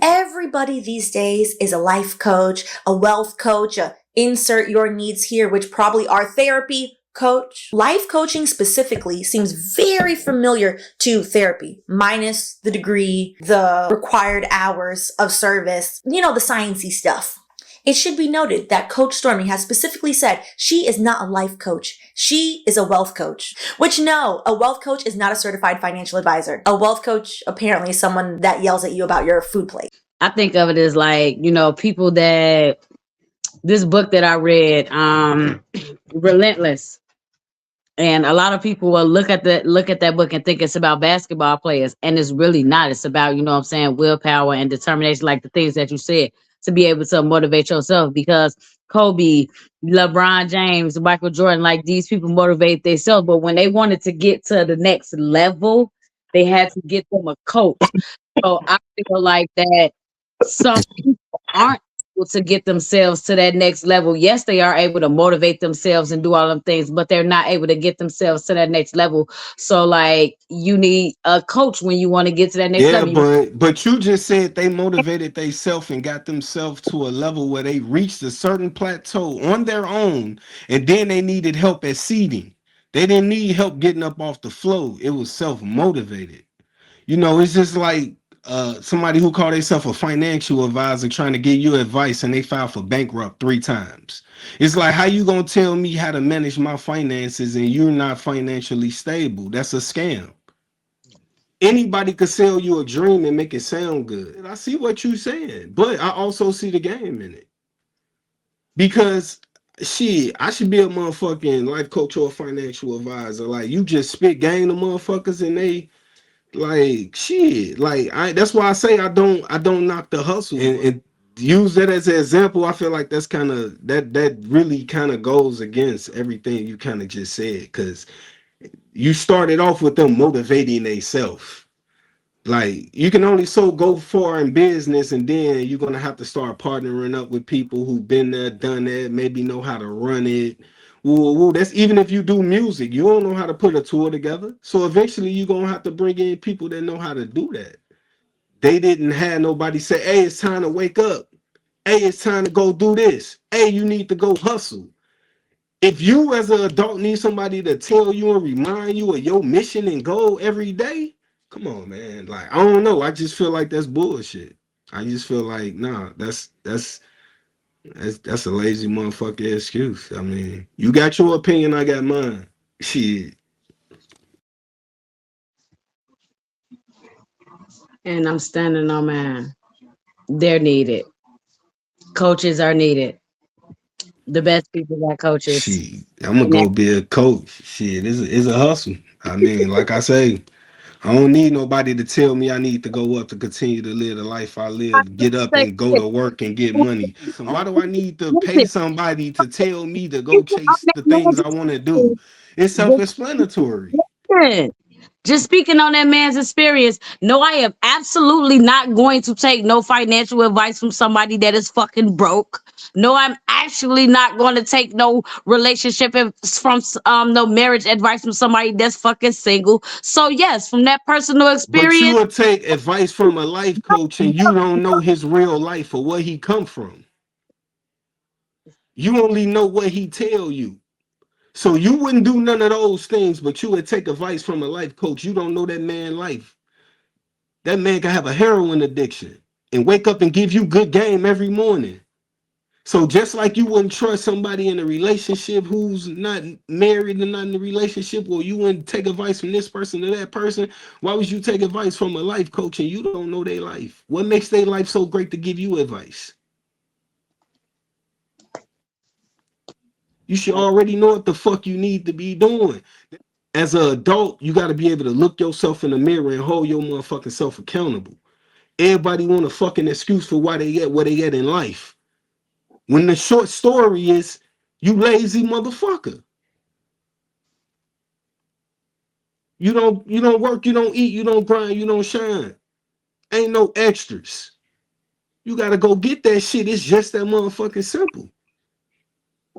Everybody these days is a life coach, a wealth coach, a insert your needs here, which probably are therapy coach. Life coaching specifically seems very familiar to therapy, minus the degree, the required hours of service, the sciencey stuff. It should be noted that Coach Stormy has specifically said she is not a life coach. She is a wealth coach. Which, no, a wealth coach is not a certified financial advisor. A wealth coach apparently is someone that yells at you about your food plate. I think of it as like, people that this book that I read, Relentless. And a lot of people will look at that book and think it's about basketball players, and it's really not. It's about, willpower and determination, like the things that you said, to be able to motivate yourself. Because Kobe, LeBron James, Michael Jordan, like these people motivate themselves, but when they wanted to get to the next level, they had to get them a coach. So I feel like that some people aren't able to get themselves to that next level. Yes, they are able to motivate themselves and do all them things, but they're not able to get themselves to that next level. So like you need a coach when you want to get to that next Yeah, level. but you just said they motivated themselves and got themselves to a level where they reached a certain plateau on their own, and then they needed help at seeding. They didn't need help getting up off the flow. It was self-motivated. It's just like somebody who called themselves a financial advisor trying to give you advice and they filed for bankrupt 3 times. It's like, how you gonna tell me how to manage my finances and you're not financially stable? That's a scam. Anybody could sell you a dream and make it sound good. And I see what you're saying, but I also see the game in it. Because shit, I should be a motherfucking life coach or a financial advisor. Like, you just spit game to motherfuckers and they like shit. Like, that's why I say I don't knock the hustle and use that as an example. I feel like that's kind of that really kind of goes against everything you kind of just said, because you started off with them motivating themselves. Like, you can only so go far in business, and then you're gonna have to start partnering up with people who've been there, done that, maybe know how to run it. Woo, woo. That's even if you do music, you don't know how to put a tour together. So eventually you're gonna have to bring in people that know how to do that. They didn't have nobody say, hey, it's time to wake up. Hey, it's time to go do this. Hey, you need to go hustle. If you as an adult need somebody to tell you and remind you of your mission and goal every day, come on, man. Like, I don't know. I just feel like that's bullshit. I just feel like, nah, that's a lazy motherfucker excuse. I mean, you got your opinion, I got mine. Shit. And I'm standing on mine. They're needed. Coaches are needed. The best people got coaches. Shit. I'm gonna And that, go be a coach. Shit, it's a hustle. I mean, like I say, I don't need nobody to tell me I need to go up to continue to live the life I live, get up and go to work and get money. So why do I need to pay somebody to tell me to go chase the things I want to do? It's self-explanatory. listen. Just speaking on that man's experience, no, I am absolutely not going to take no financial advice from somebody that is fucking broke. No, I'm actually not going to take no relationship from no marriage advice from somebody that's fucking single. So yes, from that personal But you experience, would take advice from a life coach and you don't know his real life or where he come from. You only know what he tell you. So you wouldn't do none of those things, but you would take advice from a life coach. You don't know that man life. That man can have a heroin addiction and wake up and give you good game every morning. So just like you wouldn't trust somebody in a relationship who's not married and not in a relationship, or you wouldn't take advice from this person to that person, why would you take advice from a life coach and you don't know their life? What makes their life so great to give you advice? You should already know what the fuck you need to be doing. As an adult, you got to be able to look yourself in the mirror and hold your motherfucking self accountable. Everybody want a fucking excuse for why they get where they get in life. When the short story is, you lazy motherfucker. You don't work, you don't eat, you don't grind, you don't shine. Ain't no extras. You gotta go get that shit. It's just that motherfucking simple.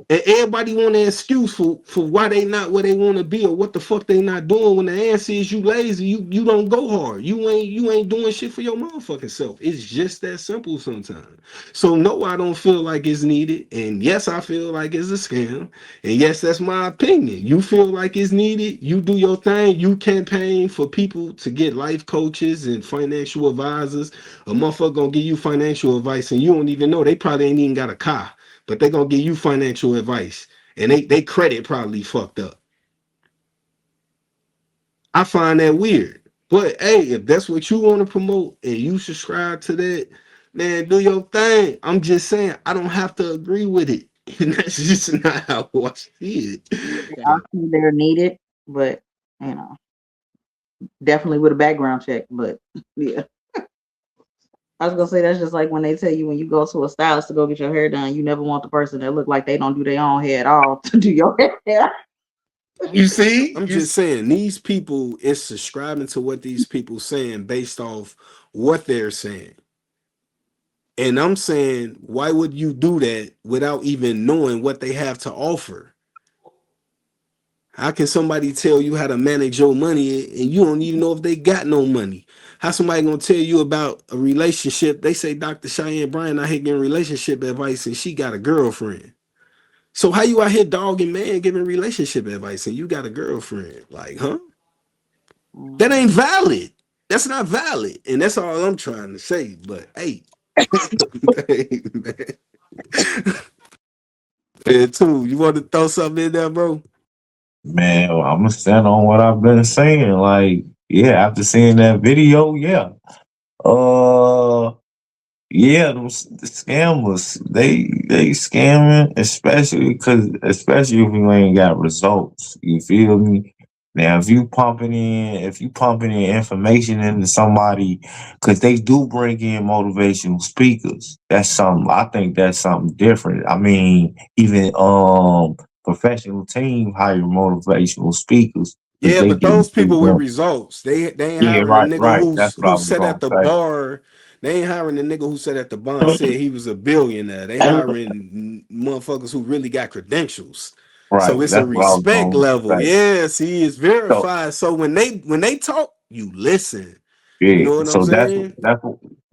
And everybody want an excuse for why they not where they want to be or what the fuck they not doing. When the answer is you lazy, you don't go hard. You ain't doing shit for your motherfucking self. It's just that simple sometimes. So no, I don't feel like it's needed. And yes, I feel like it's a scam. And yes, that's my opinion. You feel like it's needed, you do your thing, you campaign for people to get life coaches and financial advisors. A motherfucker gonna give you financial advice and you don't even know. They probably ain't even got a car, but they're gonna give you financial advice and they credit probably fucked up. I find that weird. But hey, if that's what you want to promote and you subscribe to that, man, do your thing. I'm just saying I don't have to agree with it. And that's just not how I see it. I see they're needed, but you know, definitely with a background check. But yeah. I was gonna say that's just like when they tell you when you go to a stylist to go get your hair done, you never want the person that look like they don't do their own hair at all to do your hair. You see, I'm just saying these people is subscribing to what these people saying based off what they're saying. And I'm saying, why would you do that without even knowing what they have to offer? How can somebody tell you how to manage your money and you don't even know if they got no money? How somebody gonna tell you about a relationship? They say Dr. Cheyenne Bryan out here getting relationship advice and she got a girlfriend. So how you out here dogging man giving relationship advice and you got a girlfriend? Like, huh? That ain't valid. That's not valid. And that's all I'm trying to say. But hey, man, too, you want to throw something in there, bro? Man, I'm gonna stand on what I've been saying. Like, yeah, after seeing that video, yeah. Yeah, the scammers, they scamming, especially if you ain't got results. You feel me? Now, if you pumping in information into somebody, because they do bring in motivational speakers. I think that's something different. I mean, even professional team hire motivational speakers. Yeah, but those people with results, they ain't hiring the nigga right. That's what I who was sat gonna at the say. bar. They ain't hiring the nigga who sat at the bar and said he was a billionaire. They hiring motherfuckers who really got credentials. Right. So it's a That's what I was respect gonna level. say. Yes, he is So, verified. So when they talk, you listen. You yeah, know what I'm so saying?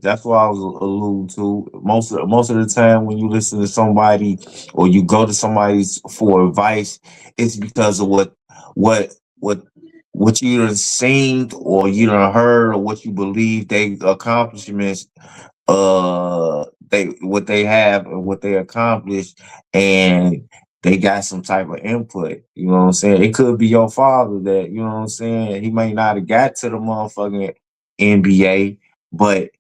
that's what I was alluding to. Most of the time when you listen to somebody or you go to somebody for advice, it's because of what what what you done seen or you done heard or what you believe they accomplishments what they have and what they accomplished, and they got some type of input. You know what I'm saying? It could be your father that, you know what I'm saying, he may not have got to the motherfucking NBA, but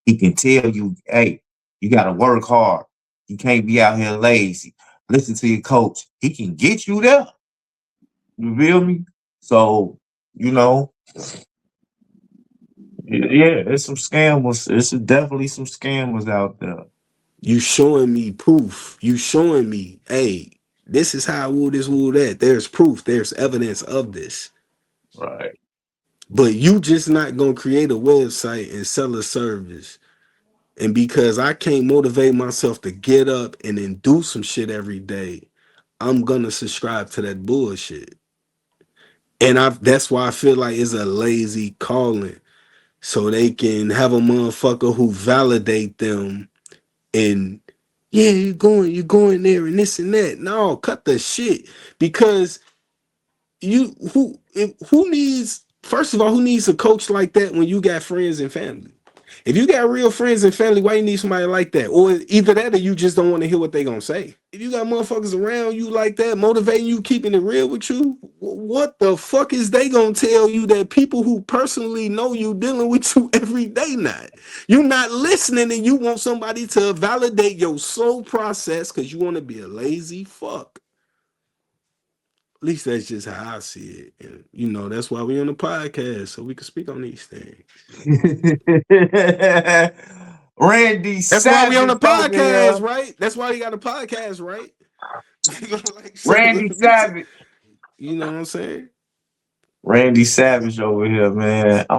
he can tell you, hey, you gotta work hard. You can't be out here lazy. Listen to your coach. He can get you there. You feel me? So, you know, yeah, there's some scammers. There's definitely some scammers out there. You showing me proof. You showing me, hey, this is how I woo this, woo that. There's proof. There's evidence of this. Right. But you just not gonna create a website and sell a service. And because I can't motivate myself to get up and then do some shit every day, I'm gonna subscribe to that bullshit. And that's why I feel like it's a lazy calling. So they can have a motherfucker who validate them and yeah, you're going there and this and that. No, cut the shit. Because who needs, first of all, who needs a coach like that when you got friends and family? If you got real friends and family, why you need somebody like that? Or either that or you just don't want to hear what they gonna say. If you got motherfuckers around you like that, motivating you, keeping it real with you, what the fuck is they gonna tell you that people who personally know you dealing with you every day not? You're not listening and you want somebody to validate your soul process because you want to be a lazy fuck. At least that's just how I see it. And you know, that's why we on the podcast, so we can speak on these things. Randy That's why we on the Savage over podcast, here. right? That's why you got a podcast, right? Like, so, Randy Savage. you know what I'm saying? Randy Savage over here, man.